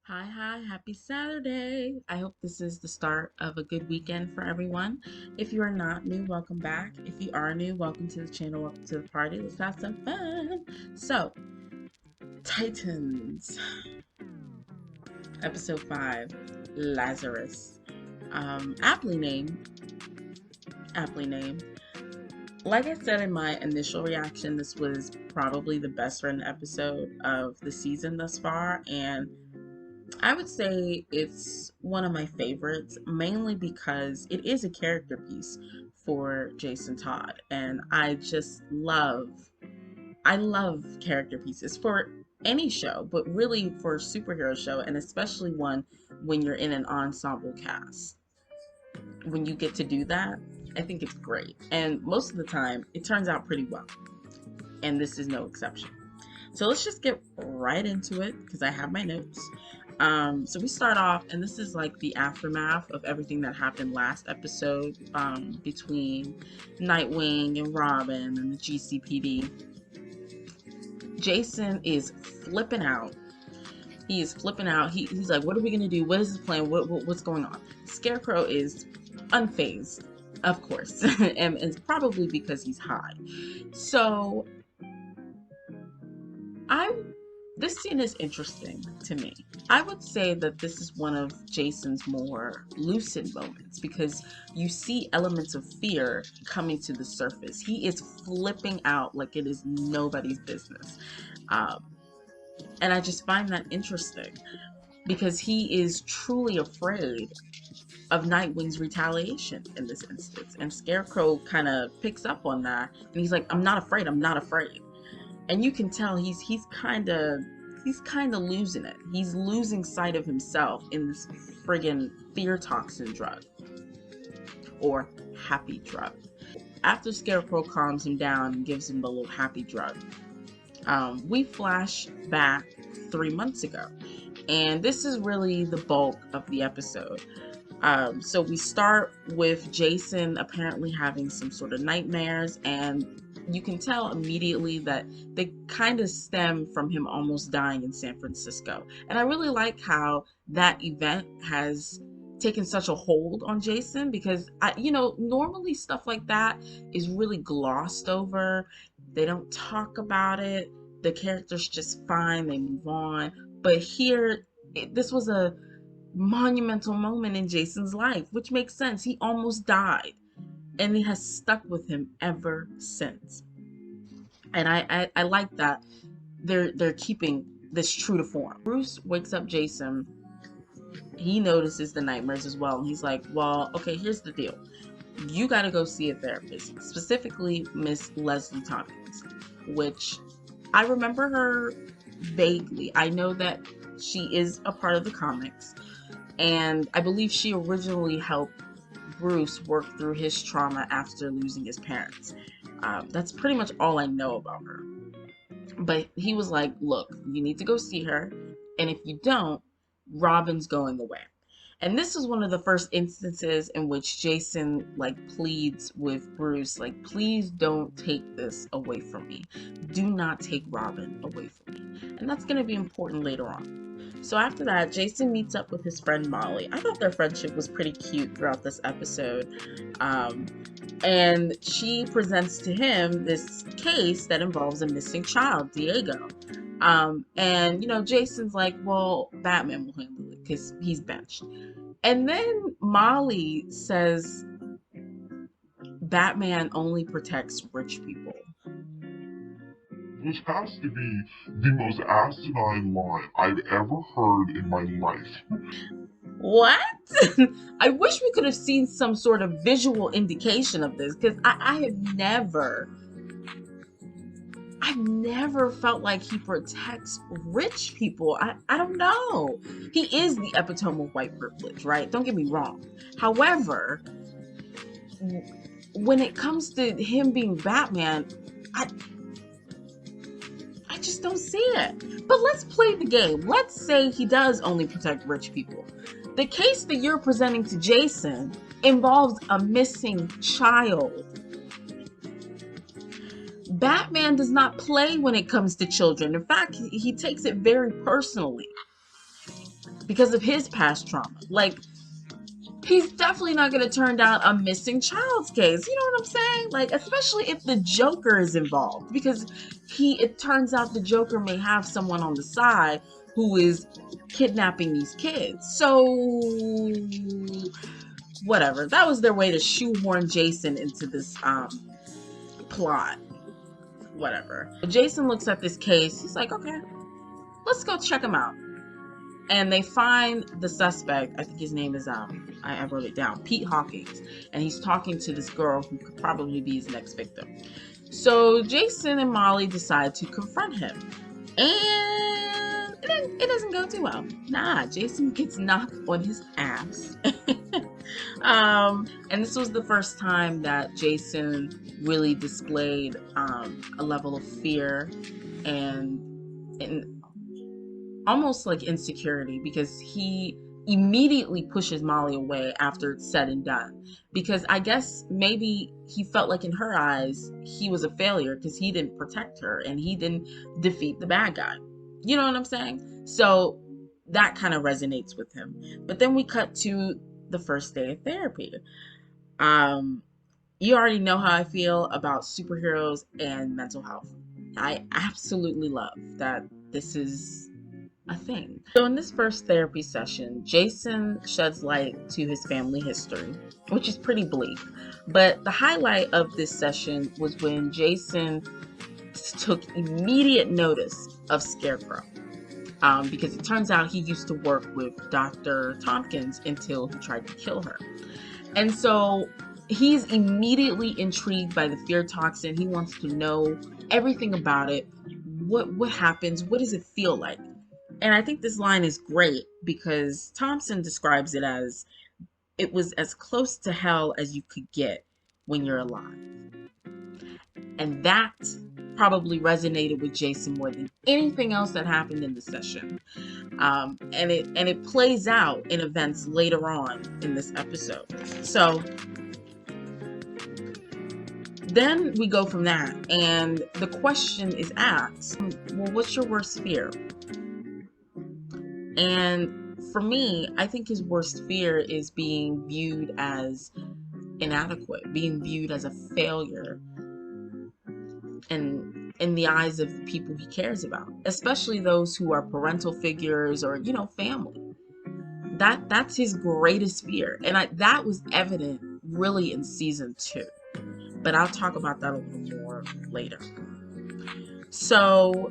Happy Saturday. I hope this is the start of a good weekend for everyone. If you are not new, welcome back. If you are new, welcome to the channel, welcome to the party. Let's have some fun. So, Titans, episode 5, Lazarus. Aptly named, aptly named. Like I said in my initial reaction, this was probably the best written episode of the season thus far, and I would say it's one of my favorites, mainly because it is a character piece for Jason Todd, and I love character pieces for any show, but really for a superhero show, and especially one when you're in an ensemble cast. When you get to do that, I think it's great, and most of the time it turns out pretty well, and this is no exception. So let's just get right into it because I have my notes. So we start off, and this is like the aftermath of everything that happened last episode between Nightwing and Robin and the GCPD. Jason is flipping out. He is flipping out. He's like, what are we going to do? What is the plan? What's going on? Scarecrow is unfazed, of course, and it's probably because he's high. So I this scene is interesting to me. I would say that this is one of Jason's more lucid moments because you see elements of fear coming to the surface. He is flipping out like it is nobody's business. Um, and I just find that interesting because he is truly afraid of Nightwing's retaliation in this instance. And Scarecrow kind of picks up on that and he's like, I'm not afraid, I'm not afraid. And you can tell he's kind of losing it. He's losing sight of himself in this friggin' fear toxin drug or happy drug. After Scarecrow calms him down and gives him the little happy drug, we flash back 3 months ago, and this is really the bulk of the episode. So we start with Jason apparently having some sort of nightmares, and you can tell immediately that they kind of stem from him almost dying in San Francisco. And I really like how that event has taken such a hold on Jason because normally stuff like that is really glossed over. They don't talk about it. The character's just fine, they move on. But here, this was a monumental moment in Jason's life, which makes sense. He almost died, and it has stuck with him ever since. And I like that they're keeping this true to form. Bruce wakes up Jason. He notices the nightmares as well, and he's like, "Well, okay, here's the deal. You got to go see a therapist, specifically Miss Leslie Tompkins, which I remember her vaguely. I know that she is a part of the comics, and I believe she originally helped Bruce work through his trauma after losing his parents. That's pretty much all I know about her. But he was like, look, you need to go see her, and if you don't, Robin's going away. And this is one of the first instances in which Jason like pleads with Bruce, like, please don't take this away from me. Do not take Robin away from me. And that's going to be important later on. So after that, Jason meets up with his friend Molly. I thought their friendship was pretty cute throughout this episode. And she presents to him this case that involves a missing child, Diego. Jason's like, well, Batman will handle it because he's benched. And then Molly says Batman only protects rich people. This has to be the most asinine line I've ever heard in my life. What? I wish we could have seen some sort of visual indication of this because I've never felt like he protects rich people. I don't know. He is the epitome of white privilege, right? Don't get me wrong. However, when it comes to him being Batman, I I just don't see it. But let's play the game. Let's say he does only protect rich people. The case that you're presenting to Jason involves a missing child. Batman does not play when it comes to children. In fact, he takes it very personally. because of his past trauma. Like, he's definitely not going to turn down a missing child's case. You know what I'm saying? Like, especially if the Joker is involved, because it turns out the Joker may have someone on the side who is kidnapping these kids. So, whatever. That was their way to shoehorn Jason into this plot. Whatever. Jason looks at this case. He's like, okay, let's go check him out. And they find the suspect. I think his name is I wrote it down, Pete Hawkins, and he's talking to this girl who could probably be his next victim. So Jason and Molly decide to confront him, and it doesn't go too well. Nah, Jason gets knocked on his ass. And this was the first time that Jason really displayed a level of fear and almost like insecurity, because he immediately pushes Molly away after it's said and done, because I guess maybe he felt like in her eyes he was a failure because he didn't protect her and he didn't defeat the bad guy. You know what I'm saying? So that kind of resonates with him. But then we cut to the first day of therapy. You already know how I feel about superheroes and mental health. I absolutely love that this is a thing. So in this first therapy session, Jason sheds light to his family history, which is pretty bleak. But the highlight of this session was when Jason took immediate notice of Scarecrow. Because it turns out he used to work with Dr. Tompkins until he tried to kill her. And so he's immediately intrigued by the fear toxin. He wants to know everything about it. What happens? What does it feel like? And I think this line is great because Thompson describes it as, it was as close to hell as you could get when you're alive. And that probably resonated with Jason more than anything else that happened in the session. And it plays out in events later on in this episode. So then we go from that, and the question is asked, well, what's your worst fear? And for me, I think his worst fear is being viewed as inadequate, being viewed as a failure, and in the eyes of the people he cares about, especially those who are parental figures or, family. That's his greatest fear. And that was evident really in season 2. But I'll talk about that a little more later. So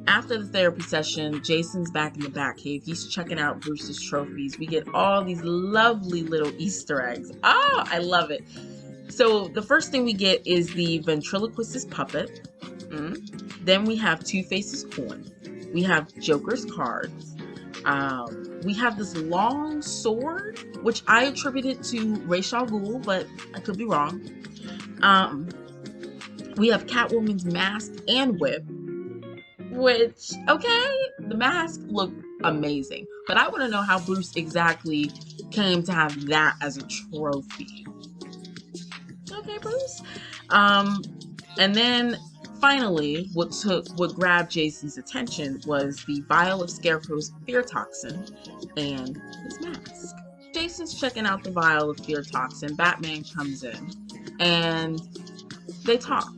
after the therapy session, Jason's back in the Batcave. He's checking out Bruce's trophies. We get all these lovely little Easter eggs. Oh, I love it. So the first thing we get is the ventriloquist's puppet. Then we have Two-Face's coin. We have Joker's cards. We have this long sword, which I attributed to Ra's al Ghul, but I could be wrong. We have Catwoman's mask and whip, which, okay, the mask looked amazing, but I want to know how Bruce exactly came to have that as a trophy. Okay, Bruce. And then finally, what grabbed Jason's attention was the vial of Scarecrow's fear toxin and his mask. Jason's checking out the vial of fear toxin. Batman comes in and they talk.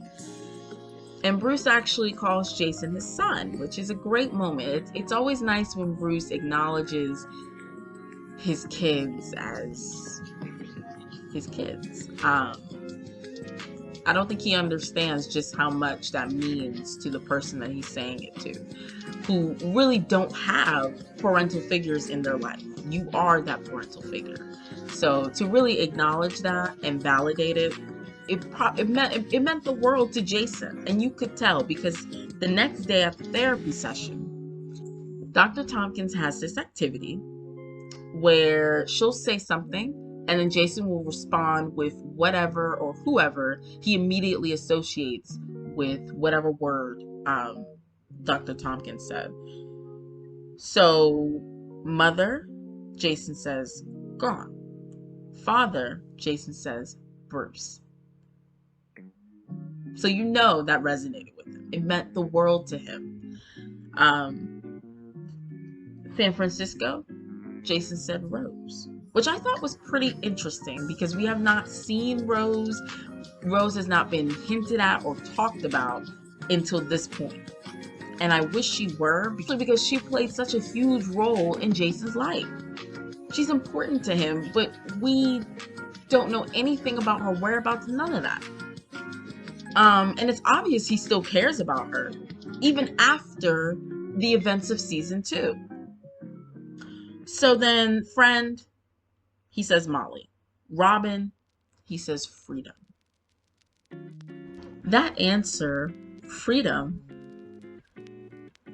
And Bruce actually calls Jason his son, which is a great moment. It's always nice when Bruce acknowledges his kids as his kids. I don't think he understands just how much that means to the person that he's saying it to, who really don't have parental figures in their life. You are that parental figure. So to really acknowledge that and validate it, it meant the world to Jason. And you could tell, because the next day at the therapy session, Dr. Tompkins has this activity where she'll say something and then Jason will respond with whatever or whoever he immediately associates with whatever word Dr. Tompkins said. So, mother, Jason says, gone. Father, Jason says, Bruce. So you know that resonated with him. It meant the world to him. San Francisco, Jason said Rose, which I thought was pretty interesting because we have not seen Rose. Rose has not been hinted at or talked about until this point. And I wish she were, because she played such a huge role in Jason's life. She's important to him, but we don't know anything about her whereabouts, none of that. And it's obvious he still cares about her, even after the events of season 2. So then, friend, he says Molly. Robin, he says freedom. That answer, freedom,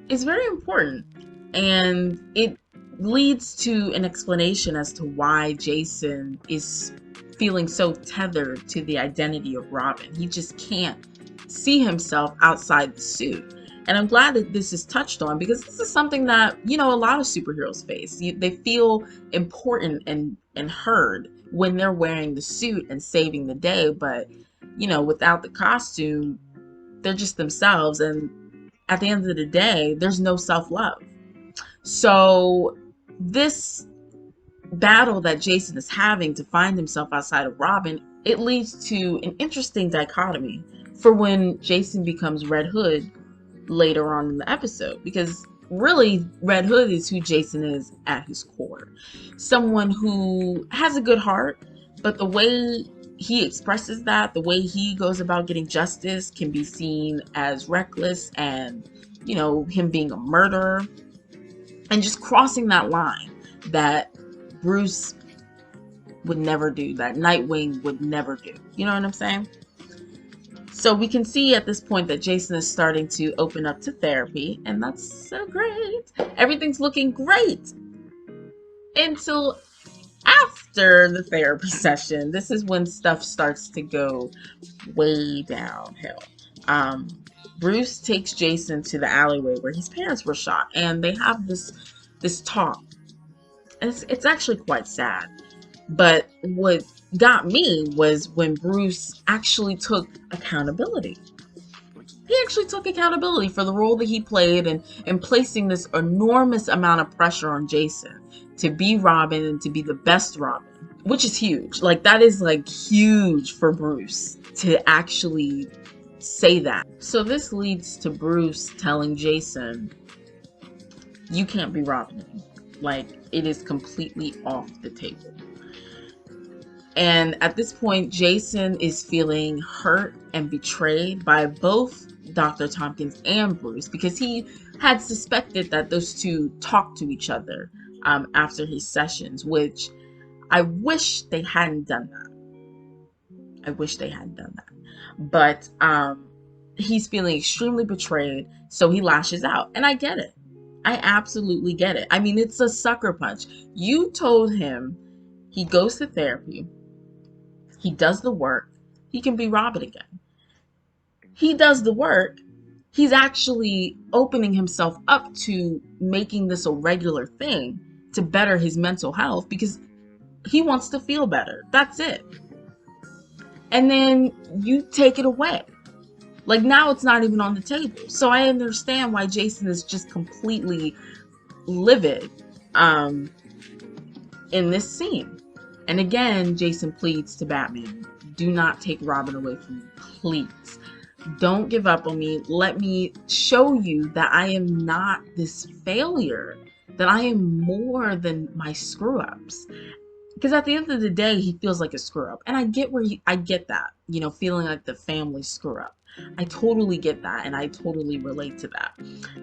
is very important. And it leads to an explanation as to why Jason is feeling so tethered to the identity of Robin. He just can't see himself outside the suit. And I'm glad that this is touched on, because this is something that, a lot of superheroes face. They feel important and heard when they're wearing the suit and saving the day. But, without the costume, they're just themselves. And at the end of the day, there's no self-love. So this battle that Jason is having to find himself outside of Robin, it leads to an interesting dichotomy for when Jason becomes Red Hood later on in the episode, because really Red Hood is who Jason is at his core. Someone who has a good heart, but the way he expresses that, the way he goes about getting justice, can be seen as reckless and, him being a murderer and just crossing that line that Bruce would never do, that Nightwing would never do. You know what I'm saying? So we can see at this point that Jason is starting to open up to therapy, and that's so great. Everything's looking great until after the therapy session. This is when stuff starts to go way downhill. Bruce takes Jason to the alleyway where his parents were shot, and they have this talk. It's actually quite sad. But what got me was when Bruce actually took accountability. He actually took accountability for the role that he played and placing this enormous amount of pressure on Jason to be Robin and to be the best Robin, which is huge. Like, that is like huge for Bruce to actually say that. So this leads to Bruce telling Jason, you can't be Robin anymore. Like, it is completely off the table. And at this point, Jason is feeling hurt and betrayed by both Dr. Tompkins and Bruce, because he had suspected that those two talked to each other after his sessions, which I wish they hadn't done that. I wish they hadn't done that. But he's feeling extremely betrayed, so he lashes out. And I get it. I absolutely get it. I mean, it's a sucker punch. You told him he goes to therapy, he does the work, he can be Robin again. He does the work. He's actually opening himself up to making this a regular thing to better his mental health, because he wants to feel better. That's it. And then you take it away. Like, now it's not even on the table. So I understand why Jason is just completely livid in this scene. And again, Jason pleads to Batman, do not take Robin away from me, please. Don't give up on me. Let me show you that I am not this failure, that I am more than my screw-ups. Because at the end of the day, he feels like a screw-up. And I get I get that, feeling like the family screw-up. I totally get that, and I totally relate to that.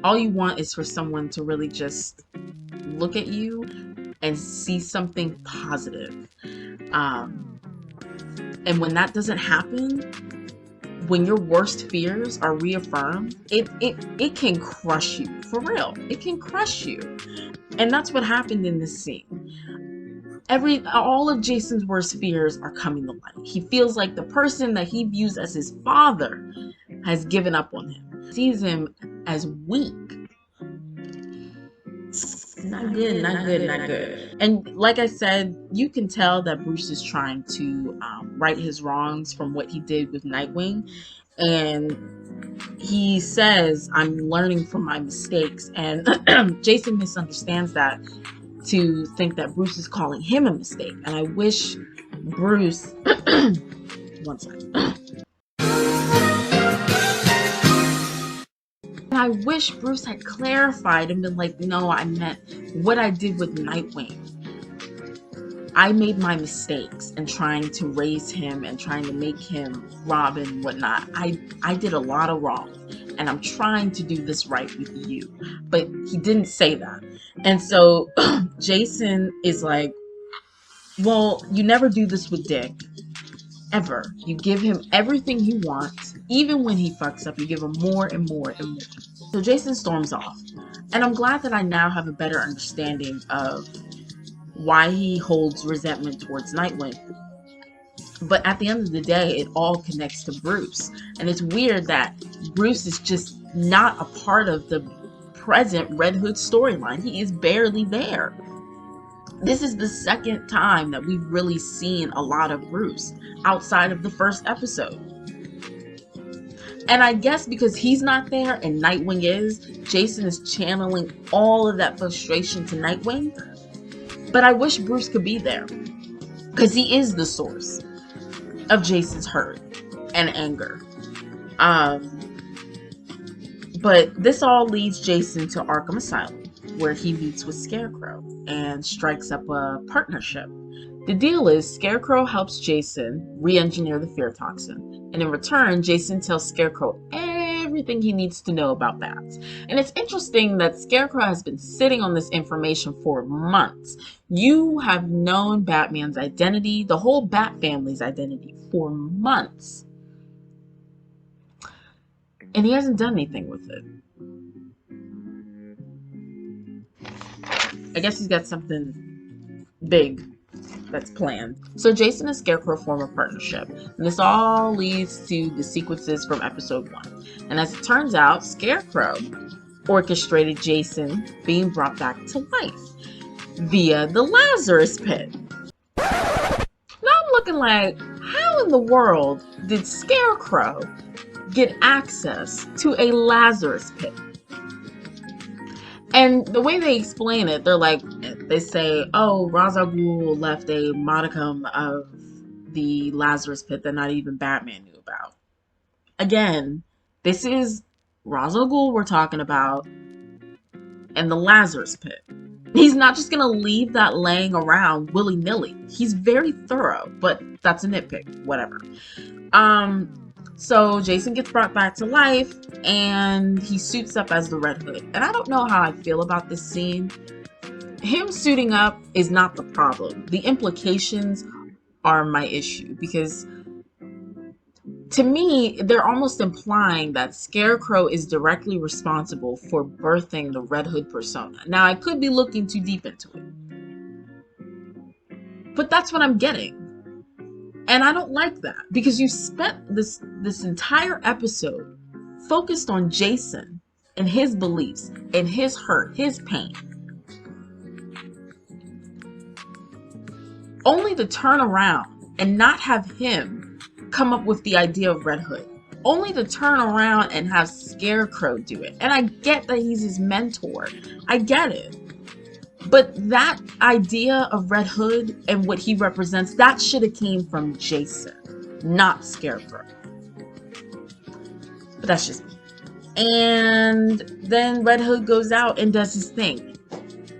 All you want is for someone to really just look at you and see something positive. And when that doesn't happen, when your worst fears are reaffirmed, it can crush you, for real. It can crush you. And that's what happened in this scene. All of Jason's worst fears are coming to light. He feels like the person that he views as his father has given up on him. He sees him as weak. Not good, not good, not good. And like I said, you can tell that Bruce is trying to right his wrongs from what he did with Nightwing. and he says, I'm learning from my mistakes. And Jason misunderstands that to think that Bruce is calling him a mistake. And I wish Bruce, one second. And I wish Bruce had clarified and been like, no, I meant what I did with Nightwing. I made my mistakes in trying to raise him and trying to make him Robin and whatnot. I did a lot of wrong, and I'm trying to do this right with you. But he didn't say that. And so Jason is like, well, you never do this with Dick. Ever. You give him everything he wants. Even when he fucks up, you give him more and more and more. So Jason storms off. And I'm glad that I now have a better understanding of why he holds resentment towards Nightwing. But at the end of the day, it all connects to Bruce. And it's weird that Bruce is just not a part of the present Red Hood storyline. He is barely there. This is the second time that we've really seen a lot of Bruce outside of the first episode. And I guess because he's not there and Nightwing is, Jason is channeling all of that frustration to Nightwing. But I wish Bruce could be there, because he is the source of Jason's hurt and anger. But this all leads Jason to Arkham Asylum, where he meets with Scarecrow and strikes up a partnership. The deal is Scarecrow helps Jason re-engineer the fear toxin, and in return, Jason tells Scarecrow everything he needs to know about bats. And it's interesting that Scarecrow has been sitting on this information for months. You have known Batman's identity, the whole Bat family's identity, for months. And he hasn't done anything with it. I guess he's got something big that's planned. So Jason and Scarecrow form a partnership, and this all leads to the sequences from episode 1. And as it turns out, Scarecrow orchestrated Jason being brought back to life via the Lazarus Pit. Now I'm looking like, how in the world did Scarecrow get access to a Lazarus Pit? And the way they explain it, they say, oh, Ra's al Ghul left a modicum of the Lazarus Pit that not even Batman knew about. Again, this is Ra's al Ghul we're talking about, and the Lazarus Pit. He's not just going to leave that laying around willy-nilly. He's very thorough, but that's a nitpick. Whatever. So Jason gets brought back to life, and he suits up as the Red Hood. And I don't know how I feel about this scene. Him suiting up is not the problem. The implications are my issue, because to me, they're almost implying that Scarecrow is directly responsible for birthing the Red Hood persona. Now, I could be looking too deep into it, but that's what I'm getting. And I don't like that, because you spent this entire episode focused on Jason and his beliefs and his hurt, his pain, only to turn around and not have him come up with the idea of Red Hood, only to turn around and have Scarecrow do it. And I get that he's his mentor. I get it. But that idea of Red Hood and what he represents, that should have came from Jason, not Scarecrow. But that's just me. And then Red Hood goes out and does his thing.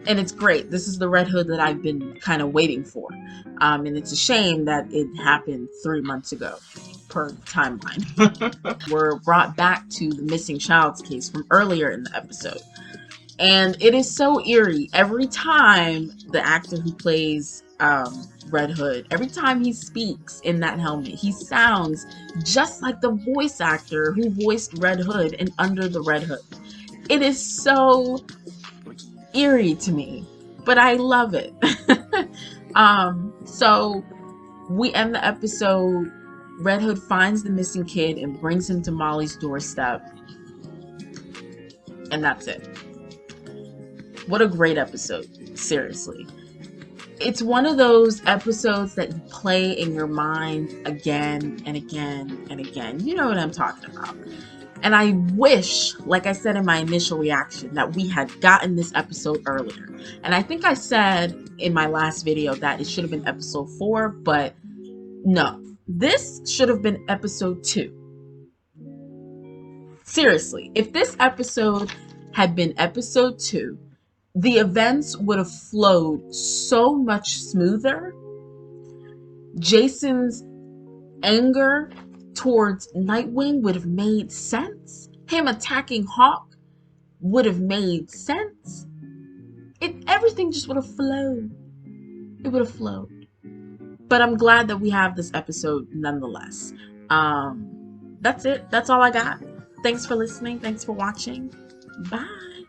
And it's great. This is the Red Hood that I've been kind of waiting for. And it's a shame that it happened 3 months ago, per timeline. We're brought back to the missing child's case from earlier in the episode. And it is so eerie. Every time the actor who plays Red Hood, every time he speaks in that helmet, he sounds just like the voice actor who voiced Red Hood in Under the Red Hood. It is so eerie to me, but I love it. So we end the episode. Red Hood finds the missing kid and brings him to Molly's doorstep. And that's it. What a great episode. Seriously. It's one of those episodes that you play in your mind again and again and again. You know what I'm talking about. And I wish, like I said in my initial reaction, that we had gotten this episode earlier. And I think I said in my last video that it should have been episode 4, but no. This should have been episode 2. Seriously, if this episode had been episode 2, the events would have flowed so much smoother. Jason's anger towards Nightwing would have made sense. Him attacking Hawk would have made sense. Everything just would have flowed. It would have flowed. But I'm glad that we have this episode nonetheless. That's it. That's all I got. Thanks for listening. Thanks for watching. Bye.